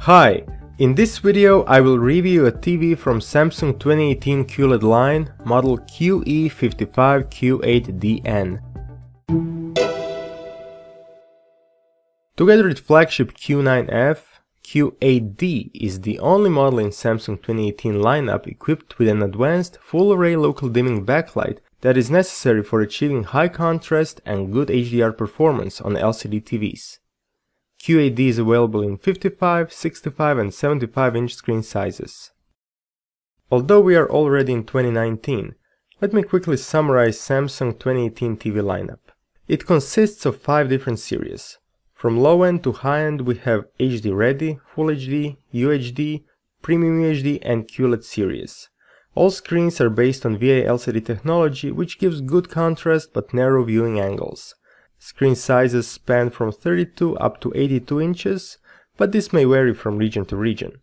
Hi, in this video I will review a TV from Samsung 2018 QLED line, model QE55Q8DN. Together with flagship Q9F, Q8D is the only model in Samsung 2018 lineup equipped with an advanced full-array local dimming backlight that is necessary for achieving high contrast and good HDR performance on LCD TVs. Q8D is available in 55, 65 and 75-inch screen sizes. Although we are already in 2019, let me quickly summarize Samsung 2018 TV lineup. It consists of 5 different series. From low-end to high-end we have HD Ready, Full HD, UHD, Premium UHD and QLED series. All screens are based on VA LCD technology, which gives good contrast but narrow viewing angles. Screen sizes span from 32 up to 82 inches, but this may vary from region to region.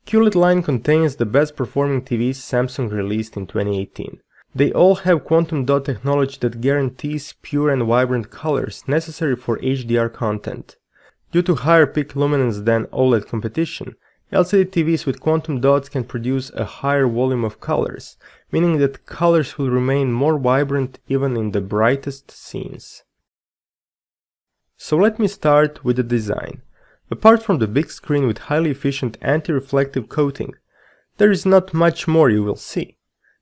QLED line contains the best performing TVs Samsung released in 2018. They all have quantum dot technology that guarantees pure and vibrant colors necessary for HDR content. Due to higher peak luminance than OLED competition, LCD TVs with quantum dots can produce a higher volume of colors, meaning that colors will remain more vibrant even in the brightest scenes. So let me start with the design. Apart from the big screen with highly efficient anti-reflective coating, there is not much more you will see.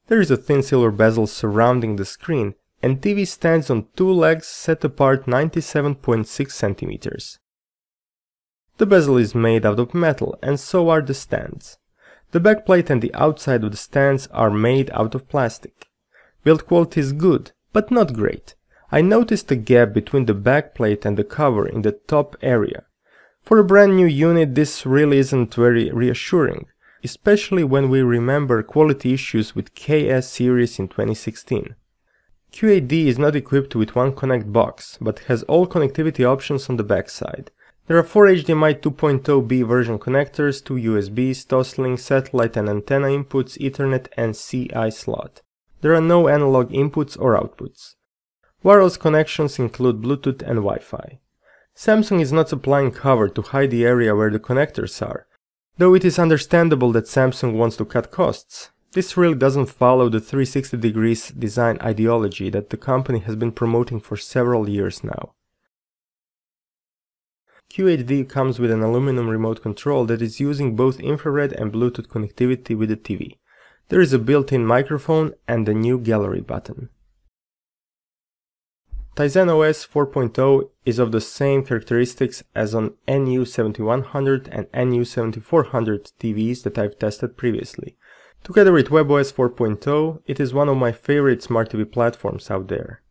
There is a thin silver bezel surrounding the screen, and TV stands on 2 legs set apart 97.6 centimeters. The bezel is made out of metal, and so are the stands. The backplate and the outside of the stands are made out of plastic. Build quality is good, but not great. I noticed a gap between the backplate and the cover in the top area. For a brand new unit, this really isn't very reassuring, especially when we remember quality issues with KS series in 2016. Q8D is not equipped with one connect box, but has all connectivity options on the backside. There are 4 HDMI 2.0B version connectors, 2 USBs, Toslink, satellite and antenna inputs, Ethernet and CI slot. There are no analog inputs or outputs. Wireless connections include Bluetooth and Wi-Fi. Samsung is not supplying cover to hide the area where the connectors are. Though it is understandable that Samsung wants to cut costs, this really doesn't follow the 360 degrees design ideology that the company has been promoting for several years now. Q8D comes with an aluminum remote control that is using both infrared and Bluetooth connectivity with the TV. There is a built-in microphone and a new gallery button. Tizen OS 4.0 is of the same characteristics as on NU7100 and NU7400 TVs that I've tested previously. Together with WebOS 4.0, it is one of my favorite smart TV platforms out there.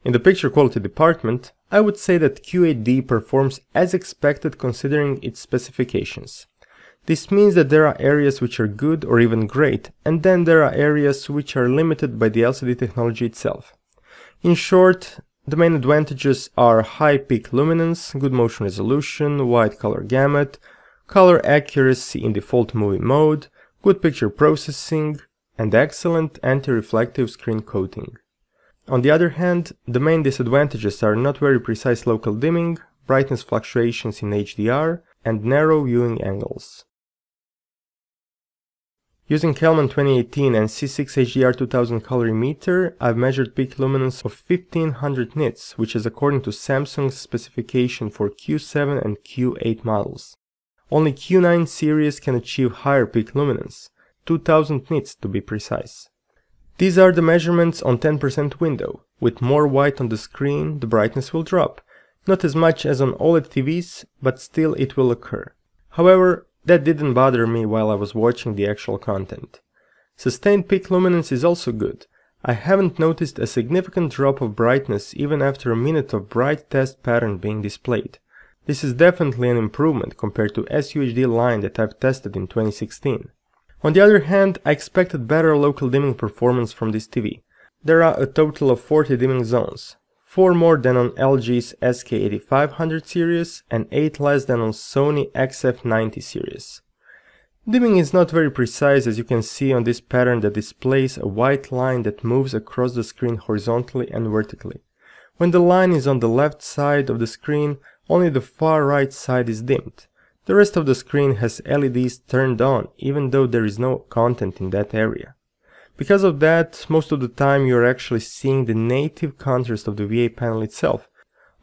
In the picture quality department, I would say that Q8D performs as expected considering its specifications. This means that there are areas which are good or even great, and then there are areas which are limited by the LCD technology itself. In short, the main advantages are high peak luminance, good motion resolution, wide color gamut, color accuracy in default movie mode, good picture processing, and excellent anti-reflective screen coating. On the other hand, the main disadvantages are not very precise local dimming, brightness fluctuations in HDR, and narrow viewing angles. Using Kelman 2018 and C6 HDR 2000 colorimeter, I've measured peak luminance of 1500 nits, which is according to Samsung's specification for Q7 and Q8 models. Only Q9 series can achieve higher peak luminance, 2000 nits to be precise. These are the measurements on 10% window. With more white on the screen, the brightness will drop. Not as much as on OLED TVs, but still it will occur. However, that didn't bother me while I was watching the actual content. Sustained peak luminance is also good. I haven't noticed a significant drop of brightness even after a minute of bright test pattern being displayed. This is definitely an improvement compared to SUHD line that I've tested in 2016. On the other hand, I expected better local dimming performance from this TV. There are a total of 40 dimming zones. 4 more than on LG's SK8500 series and 8 less than on Sony XF90 series. Dimming is not very precise, as you can see on this pattern that displays a white line that moves across the screen horizontally and vertically. When the line is on the left side of the screen, only the far right side is dimmed. The rest of the screen has LEDs turned on, even though there is no content in that area. Because of that, most of the time you are actually seeing the native contrast of the VA panel itself,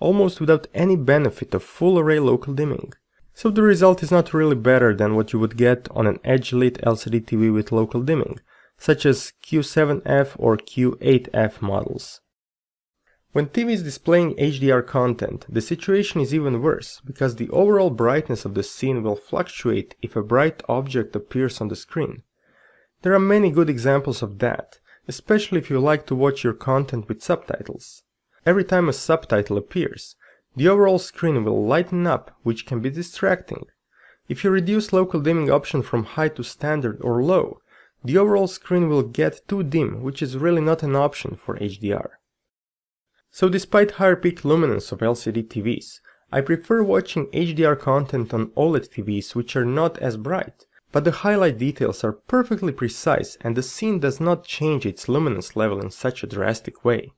almost without any benefit of full array local dimming. So the result is not really better than what you would get on an edge-lit LCD TV with local dimming, such as Q7F or Q8F models. When TV is displaying HDR content, the situation is even worse, because the overall brightness of the scene will fluctuate if a bright object appears on the screen. There are many good examples of that, especially if you like to watch your content with subtitles. Every time a subtitle appears, the overall screen will lighten up, which can be distracting. If you reduce local dimming option from high to standard or low, the overall screen will get too dim, which is really not an option for HDR. So despite higher peak luminance of LCD TVs, I prefer watching HDR content on OLED TVs which are not as bright, but the highlight details are perfectly precise and the scene does not change its luminance level in such a drastic way.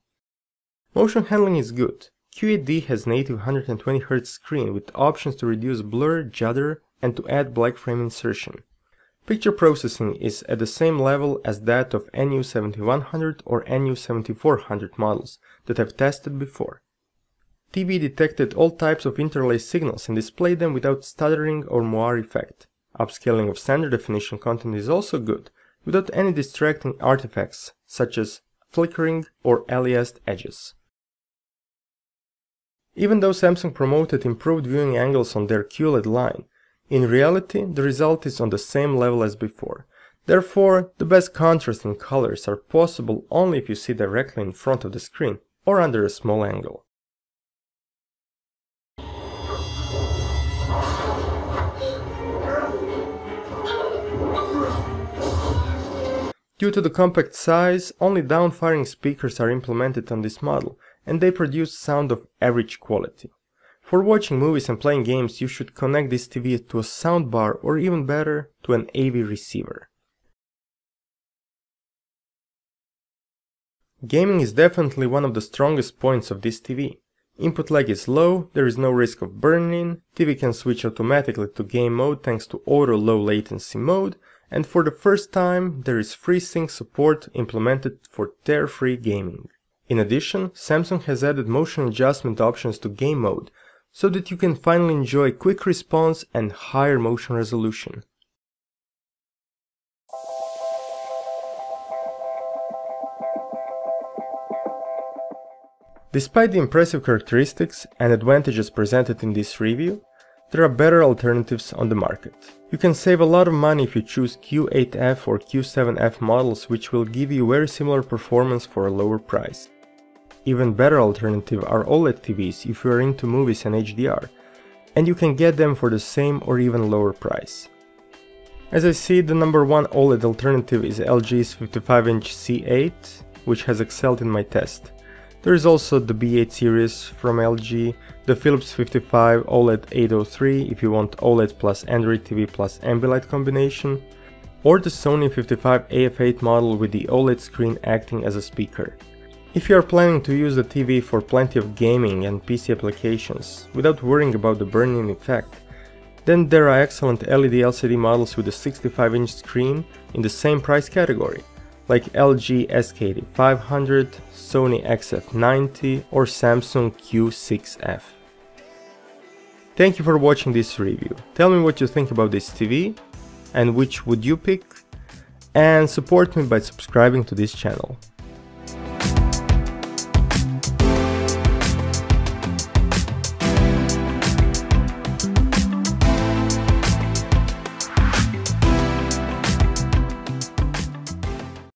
Motion handling is good. Q8D has native 120Hz screen with options to reduce blur, judder, and to add black frame insertion. Picture processing is at the same level as that of NU7100 or NU7400 models that I've tested before. TV detected all types of interlaced signals and displayed them without stuttering or moire effect. Upscaling of standard definition content is also good, without any distracting artifacts such as flickering or aliased edges. Even though Samsung promoted improved viewing angles on their QLED line, in reality the result is on the same level as before. Therefore, the best contrast and colors are possible only if you see directly in front of the screen or under a small angle. Due to the compact size, only down-firing speakers are implemented on this model, and they produce sound of average quality. For watching movies and playing games, you should connect this TV to a soundbar or even better, to an AV receiver. Gaming is definitely one of the strongest points of this TV. Input lag is low, there is no risk of burn-in, TV can switch automatically to game mode thanks to auto low latency mode, and for the first time there is FreeSync support implemented for tear-free gaming. In addition, Samsung has added motion adjustment options to game mode, so that you can finally enjoy quick response and higher motion resolution. Despite the impressive characteristics and advantages presented in this review, there are better alternatives on the market. You can save a lot of money if you choose Q8F or Q7F models, which will give you very similar performance for a lower price. Even better alternative are OLED TVs if you are into movies and HDR, and you can get them for the same or even lower price. As I see, the number one OLED alternative is LG's 55-inch C8, which has excelled in my test. There is also the B8 series from LG, the Philips 55 OLED 803 if you want OLED plus Android TV plus Ambilight combination, or the Sony 55 AF8 model with the OLED screen acting as a speaker. If you are planning to use the TV for plenty of gaming and PC applications without worrying about the burn-in effect, then there are excellent LED LCD models with a 65-inch screen in the same price category, like LG SK8500, Sony XF90 or Samsung Q6F. Thank you for watching this review. Tell me what you think about this TV and which would you pick, and support me by subscribing to this channel.